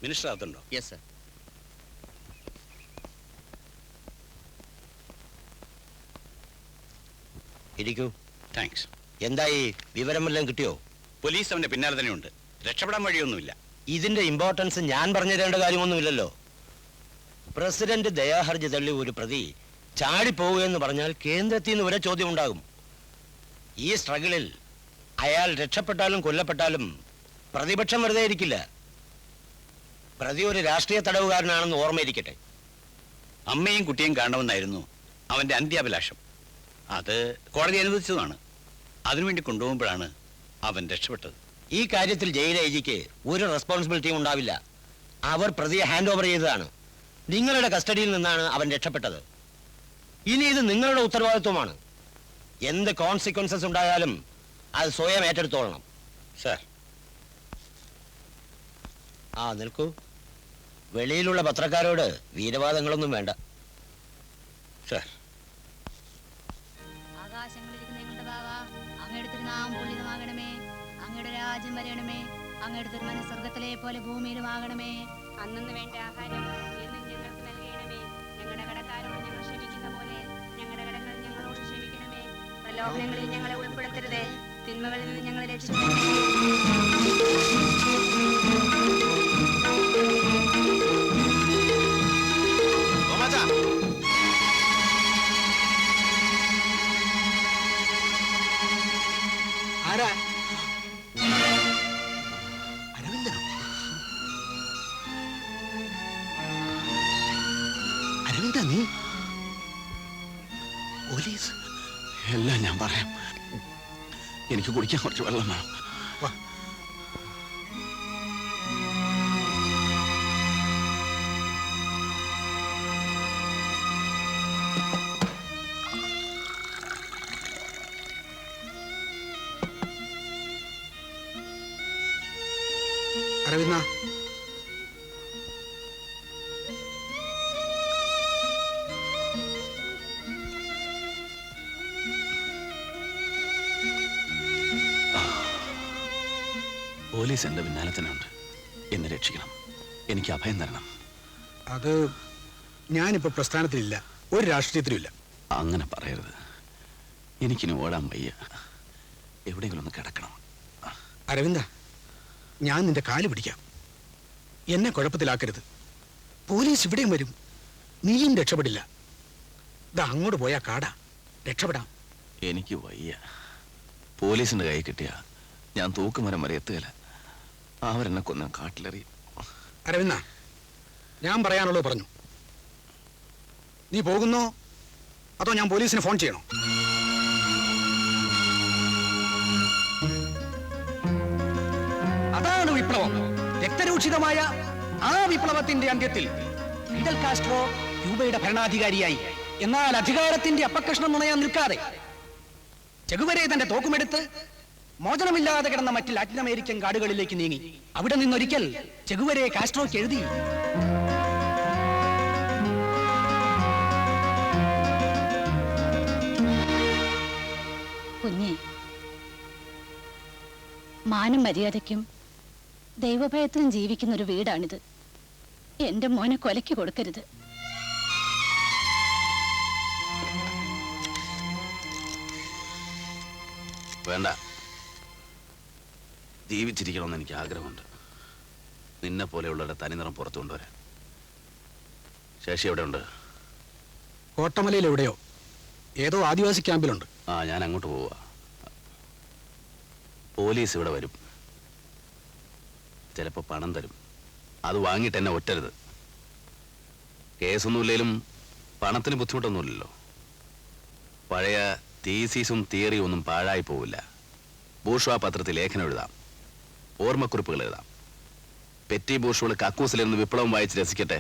Minister അകത്തുണ്ടോ? Yes sir. ഇരിക്കൂ. Thanks. എന്തായി, വിവരം വല്ലതും കിട്ടിയോ? പോലീസ് അവന്റെ പിന്നാലെ തന്നെയുണ്ട്. രക്ഷപ്പെടാൻ വഴിയൊന്നുമില്ല. ഇതിന്റെ ഇമ്പോർട്ടൻസ് ഞാൻ പറഞ്ഞു തരേണ്ട കാര്യമൊന്നുമില്ലല്ലോ. പ്രസിഡന്റ് ദയാഹർജി തള്ളി ഒരു പ്രതി ചാടിപ്പോവുകയെന്ന് പറഞ്ഞാൽ കേന്ദ്രത്തിൽ നിന്ന് വരെ ചോദ്യം ഉണ്ടാകും. ഈ സ്ട്രഗിളിൽ അയാൾ രക്ഷപ്പെട്ടാലും കൊല്ലപ്പെട്ടാലും പ്രതിപക്ഷം വെറുതെ ഇരിക്കില്ല. പ്രതി ഒരു രാഷ്ട്രീയ തടവുകാരനാണെന്ന് ഓർമ്മയിരിക്കട്ടെ. അമ്മയും കുട്ടിയും കാണണമെന്നായിരുന്നു അവന്റെ അന്ത്യാഭിലാഷം. അത് കോടതി അനുവദിച്ചതാണ്. അതിനുവേണ്ടി കൊണ്ടുപോകുമ്പോഴാണ് അവൻ രക്ഷപ്പെട്ടത്. ഈ കാര്യത്തിൽ ജയിൽ ഐജിക്ക് ഒരു റെസ്പോൺസിബിലിറ്റിയും ഉണ്ടാവില്ല. അവർ പ്രതിയെ ഹാൻഡ് ഓവർ ചെയ്തതാണ്. നിങ്ങളുടെ കസ്റ്റഡിയിൽ നിന്നാണ് അവൻ രക്ഷപ്പെട്ടത്. ഇനി ഇത് നിങ്ങളുടെ ഉത്തരവാദിത്വമാണ്. എന്ത് കോൺസിക്വൻസസ് ഉണ്ടായാലും അത് സ്വയം ഏറ്റെടുത്തോളണം. സാർ. നിൽക്കൂ. വെളിയിലുള്ള പത്രക്കാരോട് വീരവാദങ്ങളൊന്നും വേണ്ട. സാർ. അങ്ങയുടെ തിരുനാമം പൂജിതമാകണമേ. അങ്ങയുടെ രാജ്യം വരണമേ. അങ്ങയുടെ തിരുമനസ്സ് സ്വർഗ്ഗത്തിലെ പോലെ ഭൂമിയിലുമാകണമേ. അന്നു വേണ്ട ആഹാരം എന്നും ഞങ്ങൾക്ക് നൽകണമേ. ഞങ്ങളുടെ കടക്കാരോട് ഞങ്ങൾ ക്ഷമിക്കുന്ന പോലെ ഞങ്ങളുടെ കടങ്ങൾ ഞങ്ങളോട് ക്ഷമിക്കണമേ. പ്രലോഭനങ്ങളിൽ ഞങ്ങളെ ഉൾപ്പെടുത്തരുതേ. തിന്മകളിൽ നിന്ന് ഞങ്ങളെ രക്ഷിക്കണമേ. നീ പോലീസ് എല്ലാം ഞാൻ പറയാം. എനിക്ക് കുടിക്കാൻ കുറച്ച് വെള്ളം വേണം. അരവിന്ദ, പോലീസ് എന്റെ പിന്നാലെ തന്നെ ഉണ്ട്. എന്നെ രക്ഷിക്കണം. എനിക്ക് അഭയം തരണം. അത് ഞാനിപ്പോ പ്രസ്ഥാനത്തിലില്ല, ഒരു രാഷ്ട്രീയത്തിലുമില്ല. അങ്ങനെ പറയരുത്. എനിക്കിനി ഓടാൻ വയ്യ. എവിടെയെങ്കിലും ഒന്ന് കിടക്കണം. അരവിന്ദ, ഞാൻ നിന്റെ കാല് പിടിക്കാം. എന്നെ കുഴപ്പത്തിലാക്കരുത്. പോലീസ് ഇവിടെയും വരും. നീയും രക്ഷപ്പെടില്ല. ഇതാ അങ്ങോട്ട് പോയാ കാടാ. രക്ഷപ്പെടാം. എനിക്ക് വയ്യ. പോലീസിന്റെ കൈ കിട്ടിയ ഞാൻ തൂക്കുമരം വരെ എത്തുകയില്ല. അവരെന്നെ കൊന്ന കാട്ടിലെറിയും. അരവിന്ദ, ഞാൻ പറയാനുള്ളത് പറഞ്ഞു. നീ പോകുന്നോ അതോ ഞാൻ പോലീസിന് ഫോൺ ചെയ്യണോ? അതാണ് വിപ്ലവം. രക്തരൂക്ഷിതമായ ആ വിപ്ലവത്തിന്റെ അന്ത്യത്തിൽ ഫിഡൽ കാസ്ട്രോ ക്യൂബയുടെ ഭരണാധികാരിയായി. എന്നാൽ അധികാരത്തിന്റെ അപ്പക്കഷ്ണം നുണയാൻ നിൽക്കാതെ ചെഗുവരെ തന്റെ തോക്കുമെടുത്ത് മോചനമില്ലാതെ കിടന്ന മറ്റ് ലാറ്റിൻ അമേരിക്കൻ കാടുകളിലേക്ക് നീങ്ങി. അവിടെ നിന്നൊരിക്കൽ ചെഗുവരെ കാസ്ട്രോയ്ക്ക് എഴുതി, കുഞ്ഞെ, മാനം മര്യാദയ്ക്കും ദൈവഭയത്തിനും ജീവിക്കുന്ന ഒരു വീടാണിത്. എന്റെ മോനെ കൊലയ്ക്ക് കൊടുക്കരുത്. വേണ്ട. ജീവിച്ചിരിക്കണമെന്ന് എനിക്ക് ആഗ്രഹമുണ്ട്. നിന്നെ പോലെയുള്ളവരുടെ തനിനിറം പുറത്തു കൊണ്ടുവരാൻ. ശേഷി എവിടെ ഉണ്ട്? കോട്ടമലയിൽ എവിടെയോ ഏതോ ആദിവാസി ക്യാമ്പിലുണ്ട്. ഞാൻ അങ്ങോട്ട് പോവുക. പോലീസ് ഇവിടെ വരും. ചിലപ്പോൾ പണം തരും. അത് വാങ്ങിയിട്ട് എന്നെ ഒറ്റരുത്. കേസൊന്നുമില്ലേലും പണത്തിന് ബുദ്ധിമുട്ടൊന്നുമില്ലല്ലോ. പഴയ തീസീസും തിയറിയും ഒന്നും പാഴായി പോവില്ല. ബൂർഷ്വാ പത്രത്തിൽ ലേഖനം എഴുതാം, ഓർമ്മക്കുറിപ്പുകൾ എഴുതാം. പെറ്റി ബൂർഷ്വകൾ കക്കൂസിലിരുന്ന് വിപ്ലവം വായിച്ച് രസിക്കട്ടെ.